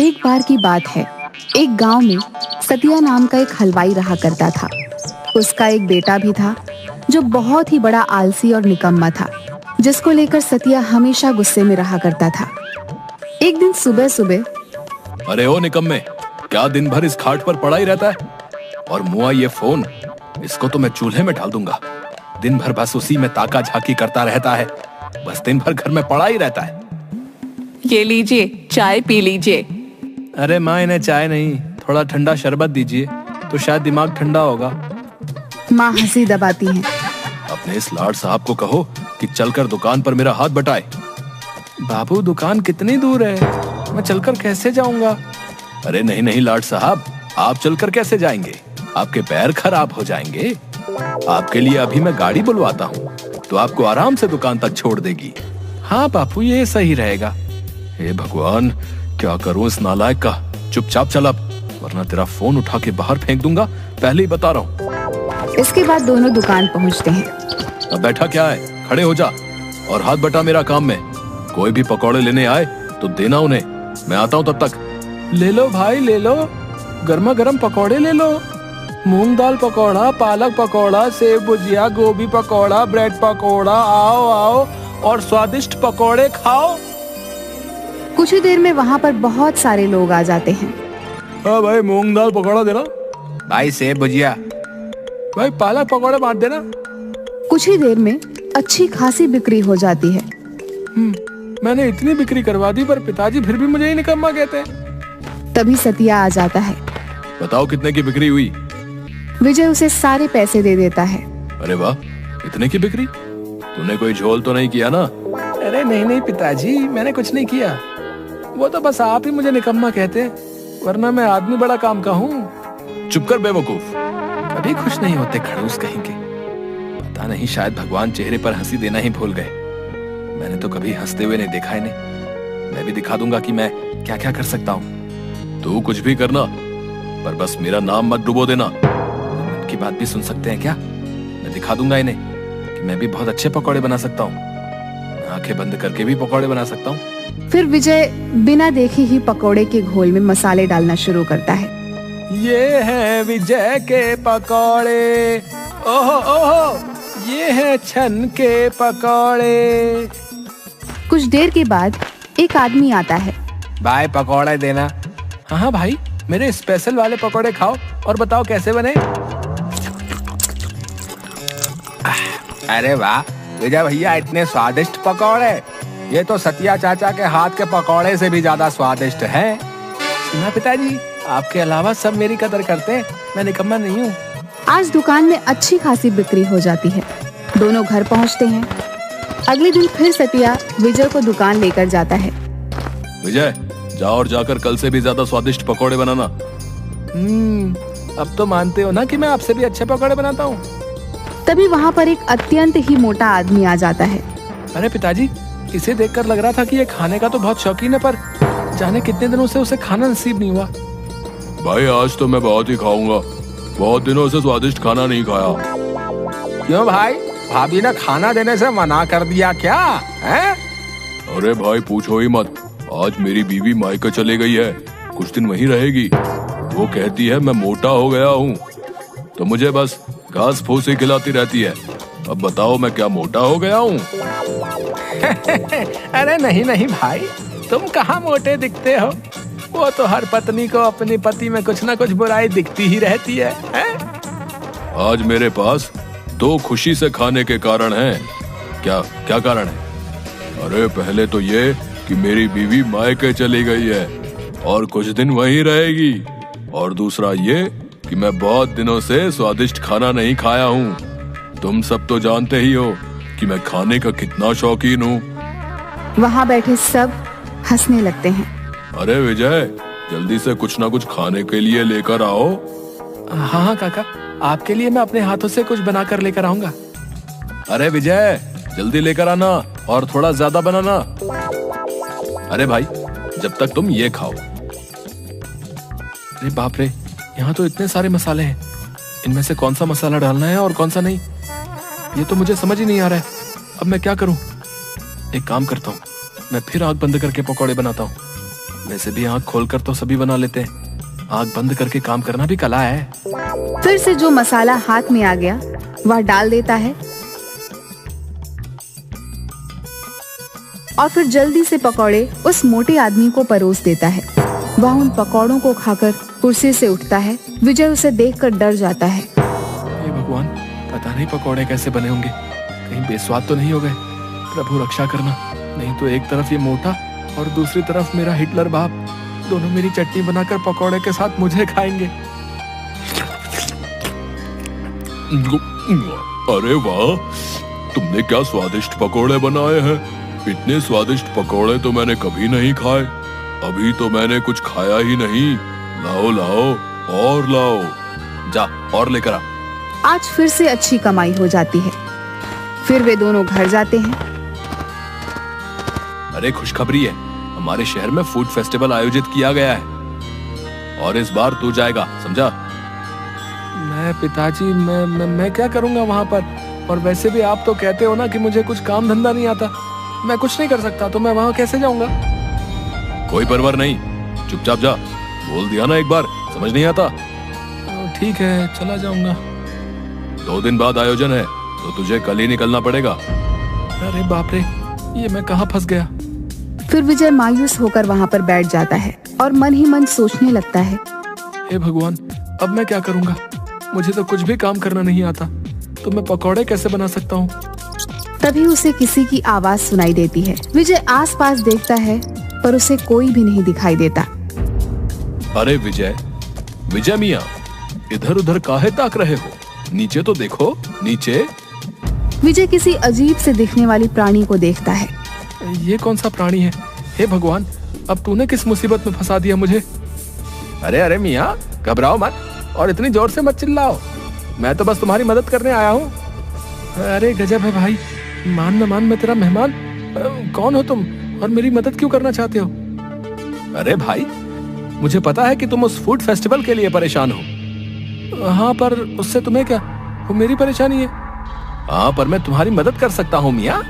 एक बार की बात है, एक गांव में सतिया नाम का एक हलवाई रहा करता था। उसका एक बेटा भी था जो बहुत ही बड़ा आलसी और निकम्मा था, जिसको लेकर सतिया हमेशा गुस्से में रहा करता था। एक दिन सुबह सुबह, अरे ओ निकम्मे, क्या दिन भर इस खाट पर पड़ा ही रहता है? और मुआ ये फोन, इसको तो मैं चूल्हे में डाल दूंगा। दिन भर बस उसी में ताका झाकी करता रहता है, बस दिन भर घर में पड़ा ही रहता है। ये लीजिए, चाय पी लीजिए। अरे माँ, इन्हें चाय नहीं, थोड़ा ठंडा शरबत दीजिए तो शायद दिमाग ठंडा होगा। माँ हंसी दबाती हैं। अपने इस लाड साहब को कहो कि चलकर दुकान पर मेरा हाथ बटाए। बाबू, दुकान कितनी दूर है, मैं चलकर कैसे जाऊंगा? अरे नहीं नहीं लाड साहब, आप चलकर कैसे जाएंगे? आपके पैर खराब हो जाएंगे। आपके लिए अभी मैं गाड़ी बुलवाता हूँ, तो आपको आराम से दुकान तक छोड़ देगी। हाँ बापू, ये सही रहेगा। हे भगवान, क्या करूं इस नालायक का। चुपचाप चल अब, वरना तेरा फोन उठा के बाहर फेंक दूंगा, पहले ही बता रहा हूँ। इसके बाद दोनों दुकान पहुंचते हैं। अब बैठा क्या है, खड़े हो जा और हाथ बटा मेरा काम में। कोई भी पकौड़े लेने आए तो देना उन्हें, मैं आता हूँ तब तक। ले लो भाई, ले लो, गर्मा गर्म पकौड़े ले लो। मूंग दाल पकौड़ा, पालक पकौड़ा, सेव भुजिया, गोभी पकौड़ा, ब्रेड पकौड़ा, आओ आओ और स्वादिष्ट पकौड़े खाओ। कुछ ही देर में वहाँ पर बहुत सारे लोग आ जाते हैं। हाँ भाई, मूंग दाल पकौड़ा देना। भाई सेव भुजिया। भाई पालक पकौड़े बांट देना। कुछ ही देर में अच्छी खासी बिक्री हो जाती है। मैंने इतनी बिक्री करवा दी, पर पिताजी फिर भी मुझे ही निकम्मा कहते हैं। तभी सतिया आ जाता है। बताओ कितने की बिक्री हुई? विजय उसे सारे पैसे दे देता है। अरे वाह, इतने की बिक्री? तूने कोई झोल तो नहीं किया ना? अरे नहीं नहीं पिताजी, मैंने कुछ नहीं किया। वो तो बस आप ही मुझे निकम्मा कहते हैं, वरना मैं आदमी बड़ा काम का हूँ। चुप कर बेवकूफ, कभी खुश नहीं होते खड़ूस कहीं के। पता नहीं, शायद भगवान चेहरे पर हंसी देना ही भूल गए। मैंने तो कभी हंसते हुए नहीं देखा इन्हें। मैं भी दिखा दूंगा कि मैं क्या क्या कर सकता हूँ। तू कुछ भी करना, पर बस मेरा नाम मत डुबो देना। उनकी बात भी सुन सकते हैं क्या? मैं दिखा दूंगा इन्हें कि मैं भी बहुत अच्छे पकौड़े बना सकता हूँ। आंखें बंद करके भी पकौड़े बना सकता हूँ। फिर विजय बिना देखे ही पकौड़े के घोल में मसाले डालना शुरू करता है। ये है विजय के पकौड़े, ओहो ओहो, ये है छन के पकौड़े। कुछ देर के बाद एक आदमी आता है। भाई पकौड़े देना। हाँ हाँ भाई, मेरे स्पेशल वाले पकौड़े खाओ और बताओ कैसे बने। अरे वाह विजय भैया, इतने स्वादिष्ट पकौड़े। ये तो सतिया चाचा के हाथ के पकौड़े से भी ज्यादा स्वादिष्ट है। सुना पिताजी, आपके अलावा सब मेरी कदर करते हैं, मैं निकम्मा नहीं हूँ। आज दुकान में अच्छी खासी बिक्री हो जाती है। दोनों घर पहुँचते हैं। अगले दिन फिर सतिया विजय को दुकान लेकर जाता है। विजय, जाओ और जाकर कल से भी ज्यादा स्वादिष्ट पकौड़े बनाना। अब तो मानते हो ना कि मैं आपसे भी अच्छे पकौड़े बनाता हूँ। तभी वहाँ पर एक अत्यंत ही मोटा आदमी आ जाता है। अरे पिताजी, इसे देखकर लग रहा था कि ये खाने का तो बहुत शौकीन है, पर जाने कितने दिनों से उसे खाना नसीब नहीं हुआ। भाई आज तो मैं बहुत ही खाऊंगा, बहुत दिनों से स्वादिष्ट खाना नहीं खाया। क्यों भाई, भाभी ने खाना देने से मना कर दिया क्या है? अरे भाई पूछो ही मत, आज मेरी बीवी मायके चले गई है, कुछ दिन वहीं रहेगी। वो कहती है मैं मोटा हो गया हूँ, तो मुझे बस घास फूस ही खिलाती रहती है। अब बताओ मैं क्या मोटा हो गया हूँ? अरे नहीं नहीं भाई, तुम कहाँ मोटे दिखते हो। वो तो हर पत्नी को अपने पति में कुछ ना कुछ बुराई दिखती ही रहती है? आज मेरे पास 2 खुशी से खाने के कारण हैं। क्या क्या कारण है? अरे पहले तो ये कि मेरी बीवी मायके चली गई है और कुछ दिन वहीं रहेगी, और दूसरा ये कि मैं बहुत दिनों से स्वादिष्ट खाना नहीं खाया हूँ। तुम सब तो जानते ही हो कि मैं खाने का कितना शौकीन हूँ। वहाँ बैठे सब हंसने लगते हैं। अरे विजय, जल्दी से कुछ ना कुछ खाने के लिए लेकर आओ। हाँ हाँ काका, आपके लिए मैं अपने हाथों से कुछ बना कर लेकर आऊंगा। अरे विजय, जल्दी लेकर आना और थोड़ा ज्यादा बनाना। अरे भाई, जब तक तुम ये खाओ। अरे बाप रे, यहाँ तो इतने सारे मसाले हैं, इनमें से कौन सा मसाला डालना है और कौन सा नहीं, ये तो मुझे समझ ही नहीं आ रहा है। अब मैं क्या करूं? एक काम करता हूँ, मैं फिर आग बंद करके पकौड़े बनाता हूँ। वैसे भी आँख खोलकर तो सभी बना लेते हैं, आँख बंद करके काम करना भी कला है। फिर से जो मसाला हाथ में आ गया वह डाल देता है और फिर जल्दी से पकौड़े उस मोटे आदमी को परोस देता है। वह उन पकौड़ों को खाकर कुर्सी से उठता है। विजय उसे देखकर डर जाता है। हे भगवान, पता नहीं पकौड़े कैसे बने होंगे, कहीं बेस्वाद तो नहीं हो गए। प्रभु रक्षा करना, नहीं तो एक तरफ ये मोटा और दूसरी तरफ मेरा हिटलर बाप, दोनों मेरी चटनी बनाकर पकौड़े के साथ मुझे खाएंगे। अरे वाह, तुमने क्या स्वादिष्ट पकोड़े बनाए हैं। इतने स्वादिष्ट पकोड़े तो मैंने कभी नहीं खाए। अभी तो मैंने कुछ खाया ही नहीं। लाओ लाओ और लाओ। जा और लेकर आ। आज फिर से अच्छी कमाई हो जाती है। फिर वे दोनों घर जाते हैं। अरे खुशखबरी है, हमारे शहर में फूड फेस्टिवल आयोजित किया गया है और इस बार तू जाएगा, समझा? मैं पिताजी, मैं क्या करूंगा वहां पर? और वैसे भी आप तो कहते हो ना कि मुझे कुछ काम धंधा नहीं आता, मैं कुछ नहीं कर सकता, तो मैं वहां कैसे जाऊंगा? कोई परवाह नहीं, चुपचाप जा। बोल दिया ना एक बार, समझ नहीं आता? ठीक है, चला जाऊंगा। 2 दिन बाद आयोजन है, तो तुझे कल ही निकलना पड़ेगा। अरे बाप रे, ये मैं कहाँ फंस गया। फिर विजय मायूस होकर वहाँ पर बैठ जाता है और मन ही मन सोचने लगता है, हे भगवान, अब मैं क्या करूंगा? मुझे तो कुछ भी काम करना नहीं आता, तो मैं पकौड़े कैसे बना सकता हूँ? तभी उसे किसी की आवाज सुनाई देती है। विजय आसपास देखता है पर उसे कोई भी नहीं दिखाई देता। अरे विजय, विजय मियाँ, इधर उधर काहे ताक रहे हो? नीचे तो देखो, नीचे। विजय किसी अजीब से दिखने वाली प्राणी को देखता है। ये कौन सा प्राणी है? हे भगवान, अब तूने किस मुसीबत में फंसा दिया मुझे? अरे अरे मियाँ, घबराओ मत और इतनी जोर से मत चिल्लाओ। मैं तो बस तुम्हारी मदद करने आया हूँ। अरे गजब है भाई, मान न मान मैं तेरा मेहमान। कौन हो तुम और मेरी मदद क्यों करना चाहते हो? अरे भाई, मुझे पता है कि तुम उस फूड फेस्टिवल के लिए परेशान हो। हाँ, पर उससे तुम्हें क्या? वो मेरी परेशानी है। हाँ, पर मैं तुम्हारी मदद कर सकता हूँ मियाँ।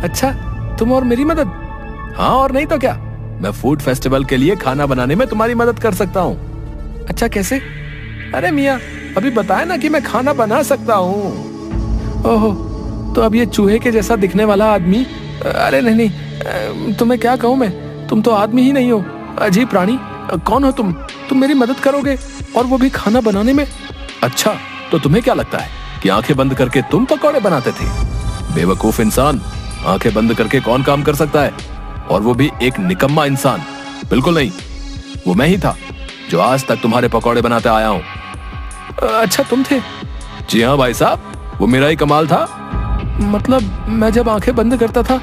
अच्छा, तुम और मेरी मदद? हाँ, और नहीं तो क्या, मैं फूड फेस्टिवल के लिए खाना बनाने में तुम्हारी मदद कर सकता हूँ। अच्छा, कैसे? अरे मियाँ, अभी बताया ना कि मैं खाना बना सकता हूँ। ओहो, तो अब ये चूहे के जैसा दिखने वाला आदमी, अरे नहीं, तुम्हें क्या कहूँ मैं, तुम तो आदमी ही नहीं हो, अजीब प्राणी। कौन हो तुम मेरी मदद करोगे और वो भी खाना बनाने में? अच्छा, तो तुम्हें क्या लगता है कि आंखें बंद करके तुम पकौड़े बनाते थे? बेवकूफ इंसान, आंखें बंद करके कौन काम कर सकता है, और वो भी एक निकम्मा इंसान? बिल्कुल नहीं, वो मैं ही था जो आज तक तुम्हारे पकौड़े बनाते आया हूँ। अच्छा, तुम थे? जी हाँ भाई साहब, वो मेरा ही कमाल था। मतलब मैं जब आंखें बंद करता था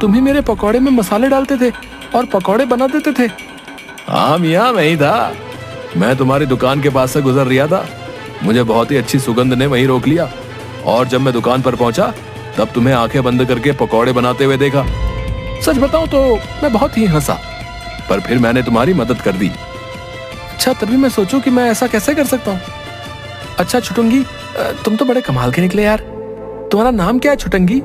तुम ही मेरे पकौड़े में मसाले डालते थे और पकौड़े बना देते थे? हाँ मियाँ, मैं ही था। मैं तुम्हारी दुकान के पास से गुजर रहा था, मुझे बहुत ही अच्छी सुगंध ने वहीं रोक लिया, और जब मैं दुकान पर पहुंचा तब तुम्हें आंखें बंद करके पकौड़े बनाते हुए देखा। सच बताऊं तो मैं बहुत ही हंसा, पर फिर मैंने तुम्हारी मदद कर दी। अच्छा, तभी मैं सोचूं कि मैं ऐसा कैसे कर सकता हूँ। अच्छा छुटुंगी, तुम तो बड़े कमाल के निकले यार। तुम्हारा नाम क्या है छुटंगी?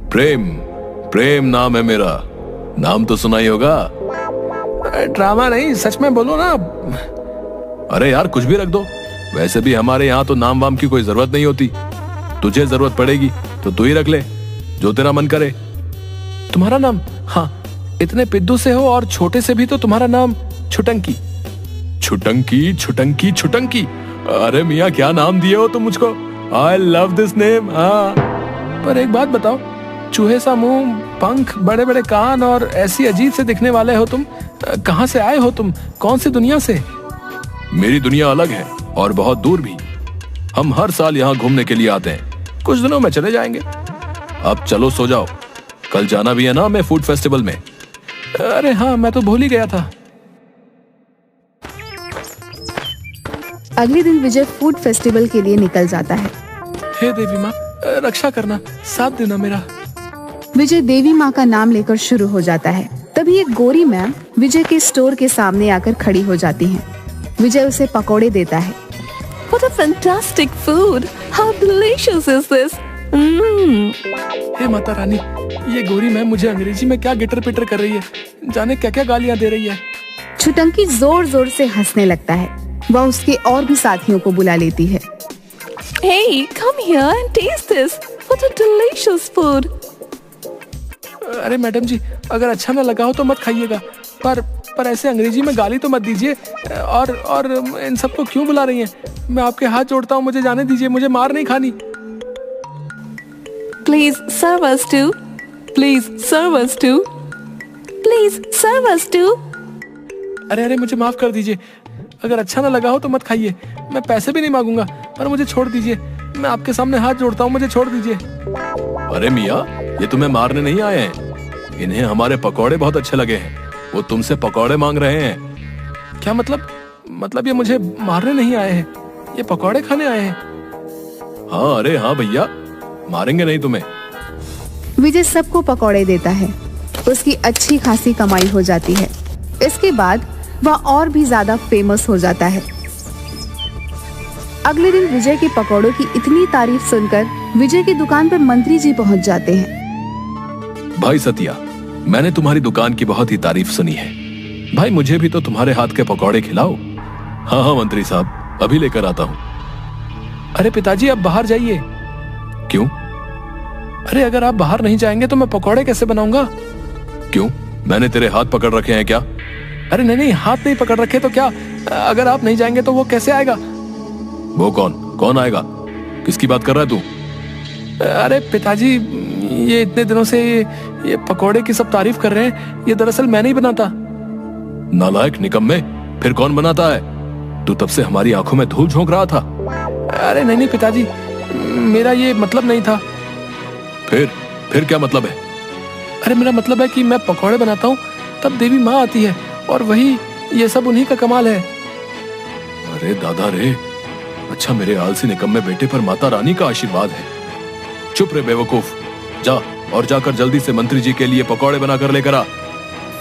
प्रेम नाम है मेरा। नाम तो सुना ही होगा। ड्रामा नहीं, सच में बोलो ना। अरे यार, कुछ भी रख दो, वैसे भी हमारे यहाँ तो नाम वाम की कोई जरूरत नहीं होती। तुझे जरूरत पड़ेगी तो तू ही रख ले, जो तेरा मन करे। तुम्हारा नाम? हाँ, इतने पिद्दू से हो और छोटे से भी तो तुम्हारा नाम छुटंकी। छुटंकी छुटंकी छुटंकी, अरे मियाँ क्या नाम दिए हो तुम मुझको। I love this name. हाँ, पर एक बात बताओ, चूहे सा मुंह, पंख, बड़े बड़े कान और ऐसी अजीब से दिखने वाले हो तुम, कहाँ से आए हो तुम? कौन सी दुनिया से? मेरी दुनिया अलग है और बहुत दूर भी। हम हर साल यहाँ घूमने के लिए आते हैं, कुछ दिनों में चले जाएंगे। अब चलो सो जाओ, कल जाना भी है ना हमें फूड फेस्टिवल में। अरे हाँ, मैं तो भूल ही गया था। अगले दिन विजय फूड फेस्टिवल के लिए निकल जाता है। हे देवी माँ, रक्षा करना, साथ देना मेरा। विजय देवी माँ का नाम लेकर शुरू हो जाता है। तभी एक गोरी मैम विजय के स्टोर के सामने आकर खड़ी हो जाती हैं। विजय उसे पकौड़े देता है। What a fantastic food! How delicious is this? हे माता रानी, ये गोरी मैम मुझे अंग्रेजी में क्या गिटर पिटर कर रही है, जाने क्या क्या गालियाँ दे रही है। छुटंकी जोर जोर से हंसने लगता है। वह उसके और भी साथियों को बुला लेती है। Hey, come here and taste this. What a delicious food. अरे मैडम जी, अगर अच्छा ना लगा हो तो मत खाइएगा, पर ऐसे अंग्रेजी में गाली तो मत दीजिए। और इन सबको क्यों बुला रही हैं? मैं आपके हाथ जोड़ता हूँ, मुझे जाने दीजिए, मुझे मार नहीं खानी। Please serve us too. Please serve us too. Please serve us too. अरे मुझे माफ कर दीजिए, अगर अच्छा ना लगा हो तो मत खाइए। मैं पैसे भी नहीं मांगूंगा, पर मुझे छोड़ दीजिए। मैं आपके सामने हाथ जोड़ता हूँ, मुझे छोड़ दीजिए। अरे मियाँ, ये तुम्हें मारने नहीं आए हैं। इन्हें हमारे पकौड़े बहुत अच्छे लगे हैं, वो तुमसे पकौड़े मांग रहे हैं। क्या मतलब ये मुझे मारने नहीं आए हैं, ये पकौड़े खाने आए हैं। हाँ, अरे हाँ भैया, मारेंगे नहीं तुम्हें। विजय सबको पकौड़े देता है। उसकी अच्छी खासी कमाई हो जाती है। इसके बाद वह और भी ज्यादा फेमस हो जाता है। अगले दिन विजय के पकौड़ों की इतनी तारीफ सुनकर विजय की दुकान पर मंत्री जी पहुंच जाते हैं। भाई सतिया, मैंने तुम्हारी दुकान की बहुत ही तारीफ सुनी है। भाई मुझे भी तो तुम्हारे हाथ के पकौड़े खिलाओ। हाँ मंत्री साहब, अभी लेकर आता हूँ। अरे पिताजी, आप बाहर जाइए। क्यों? अरे अगर आप बाहर नहीं जाएंगे तो मैं पकौड़े कैसे बनाऊंगा? क्यों, मैंने तेरे हाथ पकड़ रखे हैं क्या? अरे नहीं, हाथ नहीं पकड़ रखे तो क्या, अगर आप नहीं जाएंगे तो वो कैसे आएगा? वो कौन आएगा? किसकी बात कर रहा है तू? अरे पिताजी, ये इतने दिनों से ये पकौड़े की सब तारीफ कर रहे हैं, ये दरअसल मैं नहीं बनाता। नालायक निकम्मे, फिर कौन बनाता है? तू तब से हमारी आंखों में धूल झोंक रहा था। अरे नहीं पिताजी, मेरा ये मतलब नहीं था। फिर क्या मतलब है? अरे मेरा मतलब है कि मैं पकौड़े बनाता हूँ तब देवी माँ आती है, और वही ये सब उन्हीं का कमाल है। अरे दादा रे, अच्छा मेरे आलसी निकम्मे बेटे पर माता रानी का आशीर्वाद है। चुप रे बेवकूफ, जा और जाकर जल्दी से मंत्री जी के लिए पकौड़े बनाकर लेकर आ।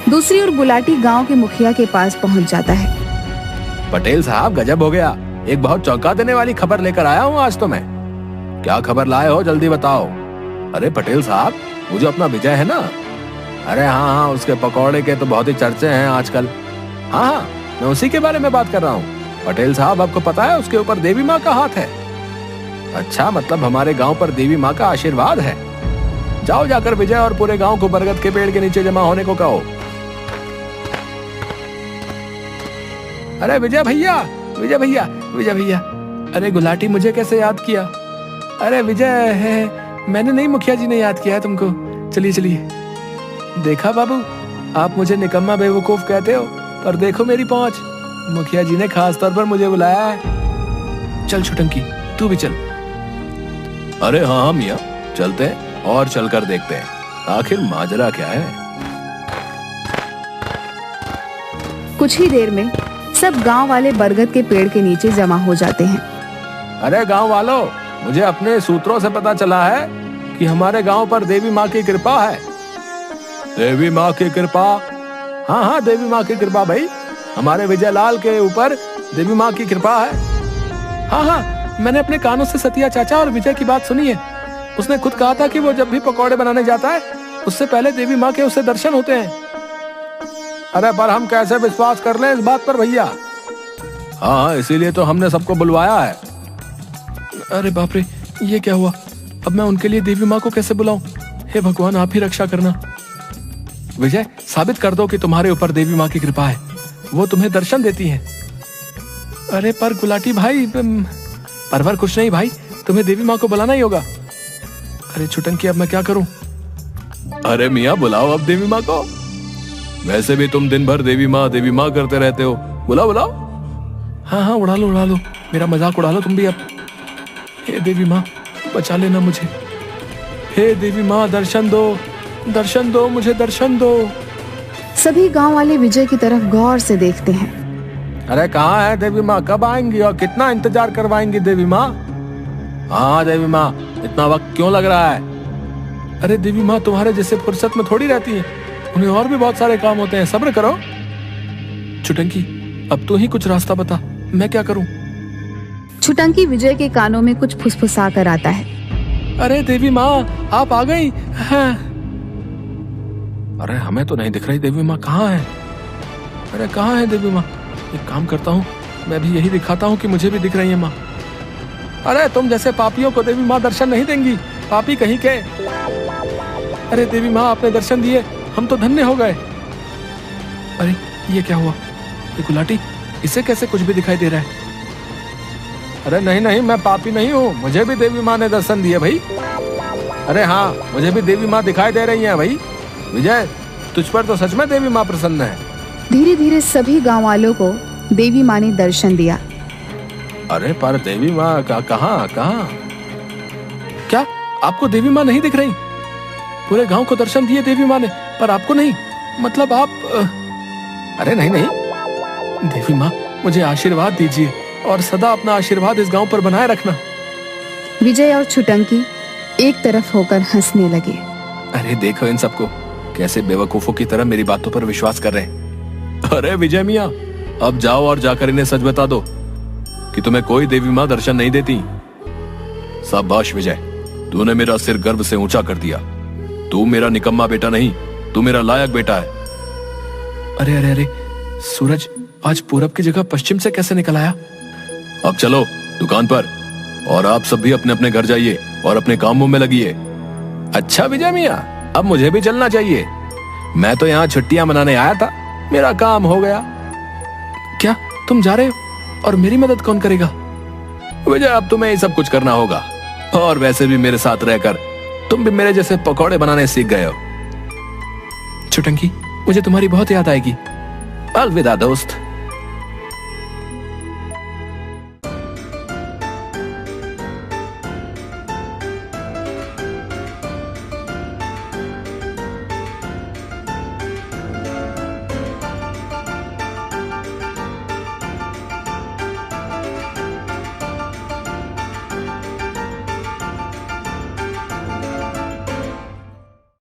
दूसरी ओर गुलाटी गांव के मुखिया के पास पहुंच जाता है। पटेल साहब, गजब हो गया, एक बहुत चौंका देने वाली खबर लेकर आया हूँ आज तो मैं। क्या खबर लाए हो, जल्दी बताओ। अरे पटेल साहब, वो जो अपना विजय है ना, अरे हाँ, उसके पकौड़े के तो बहुत ही चर्चे हैं आजकल। हाँ, मैं उसी के बारे में बात कर रहा हूँ। पटेल साहब, आपको पता है उसके ऊपर देवी माँ का हाथ है। अच्छा, मतलब हमारे गांव पर देवी माँ का आशीर्वाद है। जाओ, जाकर विजय और पूरे गांव को बरगद के पेड़ के नीचे जमा होने को कहो। अरे विजय भैया, विजय भैया, विजय भैया, अरे गुलाटी मुझे कैसे याद किया? अरे विजय है, मैंने नहीं, मुखिया जी ने याद किया है तुमको। चलिए चलिए। देखा बाबू, आप मुझे निकम्मा बेवकूफ कहते हो, पर देखो मेरी पहुंच, मुखिया जी ने खास तौर पर मुझे बुलाया है। चल छुटंकी, तू भी चल। अरे हाँ मियाँ, चलते हैं और चलकर देखते हैं आखिर माजरा क्या है। कुछ ही देर में सब गांव वाले बरगद के पेड़ के नीचे जमा हो जाते हैं। अरे गांव वालों, मुझे अपने सूत्रों से पता चला है कि हमारे गांव पर देवी माँ की कृपा है। देवी माँ की कृपा? हाँ, देवी माँ की कृपा भाई, हमारे विजय लाल के ऊपर देवी माँ की कृपा है। हाँ, मैंने अपने कानों से सतिया चाचा और विजय की बात सुनी है। उसने खुद कहा था कि वो जब भी पकौड़े बनाने जाता है, उससे पहले देवी माँ के उससे दर्शन होते हैं। अरे पर हम कैसे विश्वास कर लें इस बात पर भैया? हाँ, इसीलिए तो हमने सबको बुलवाया है। अरे बाप रे, ये क्या हुआ? अब मैं उनके लिए देवी माँ को कैसे बुलाऊं? हे भगवान, आप ही रक्षा करना। विजय, साबित कर दो कि तुम्हारे ऊपर देवी माँ की कृपा है, वो तुम्हें दर्शन देती हैं। अरे पर गुलाटी भाई, परवर कुछ नहीं भाई, तुम्हें देवी माँ को बुलाना ही होगा। अरे छुटंकी, अब मैं क्या करूं? अरे मियाँ, बुलाओ अब देवी माँ को। वैसे भी तुम दिन भर देवी माँ करते रहते हो, बुलाओ। हाँ, उड़ा लो, मेरा मजाक उड़ा लो तुम भी अब। हे देवी माँ, बचा लेना मुझे। हे देवी माँ, दर्शन दो मुझे, दर्शन दो। सभी गांव वाले विजय की तरफ गौर से देखते हैं। अरे कहाँ है देवी माँ, कब आएंगी और कितना इंतजार करवाएंगी देवी माँ? हाँ देवी माँ, इतना वक्त क्यों लग रहा है? अरे देवी माँ तुम्हारे जैसे फुर्सत में थोड़ी रहती है, उन्हें और भी बहुत सारे काम होते हैं, सब्र करो। छुटंकी, अब तू ही कुछ रास्ता बता, मैं क्या करूं? छुटंकी विजय के कानों में कुछ फुसफुसा कर आता है। अरे देवी माँ, आप आ गई हैं। अरे हमें तो नहीं दिख रही देवी माँ, कहाँ है? अरे कहाँ है देवी माँ? एक काम करता हूँ, मैं भी यही दिखाता हूँ कि मुझे भी दिख रही है माँ। अरे तुम जैसे पापियों को देवी माँ दर्शन नहीं देंगी, पापी कहीं के। अरे देवी माँ आपने दर्शन दिए, हम तो धन्य हो गए। अरे ये क्या हुआ? ये गुलाटी, इसे कैसे कुछ भी दिखाई दे रहा है? अरे नहीं नहीं, मैं पापी नहीं हूँ, मुझे भी देवी माँ ने दर्शन दिए भाई। अरे हाँ, मुझे भी देवी माँ दिखाई दे रही है भाई। विजय, तुझ पर तो सच में देवी माँ प्रसन्न है। धीरे धीरे सभी गांव वालों को देवी माँ ने दर्शन दिया। अरे पर देवी माँ कहाँ? क्या आपको देवी माँ नहीं दिख रही? पूरे गांव को दर्शन दिए देवी माँ ने, पर आपको नहीं? मतलब आप अरे नहीं नहीं, देवी माँ मुझे आशीर्वाद दीजिए और सदा अपना आशीर्वाद इस गांव पर बनाए रखना। विजय और छुटंकी एक तरफ होकर हंसने लगे। अरे देखो इन सबको, कैसे बेवकूफों की तरह मेरी बातों पर विश्वास कर रहे हैं। अरे विजय मियाँ, अब जाओ और जाकर इन्हें सच बता दो कि तुम्हें कोई देवी माँ दर्शन नहीं देती। शाबाश विजय, तूने मेरा सिर गर्व से ऊंचा कर दिया। तू मेरा निकम्मा बेटा नहीं, तू मेरा लायक बेटा है। अरे अरे अरे, सूरज आज पूरब की जगह पश्चिम से कैसे निकल आया? अब चलो दुकान पर, और आप सब भी अपने अपने घर जाइए और अपने कामों में लगिए। अच्छा विजय मियाँ, अब मुझे भी चलना चाहिए। मैं तो यहाँ छुट्टियां मनाने आया था, मेरा काम हो गया। क्या तुम जा रहे हो? और मेरी मदद कौन करेगा? विजय, अब तुम्हें ये सब कुछ करना होगा, और वैसे भी मेरे साथ रहकर तुम भी मेरे जैसे पकौड़े बनाने सीख गए हो। छुटंकी, मुझे तुम्हारी बहुत याद आएगी। अलविदा दोस्त।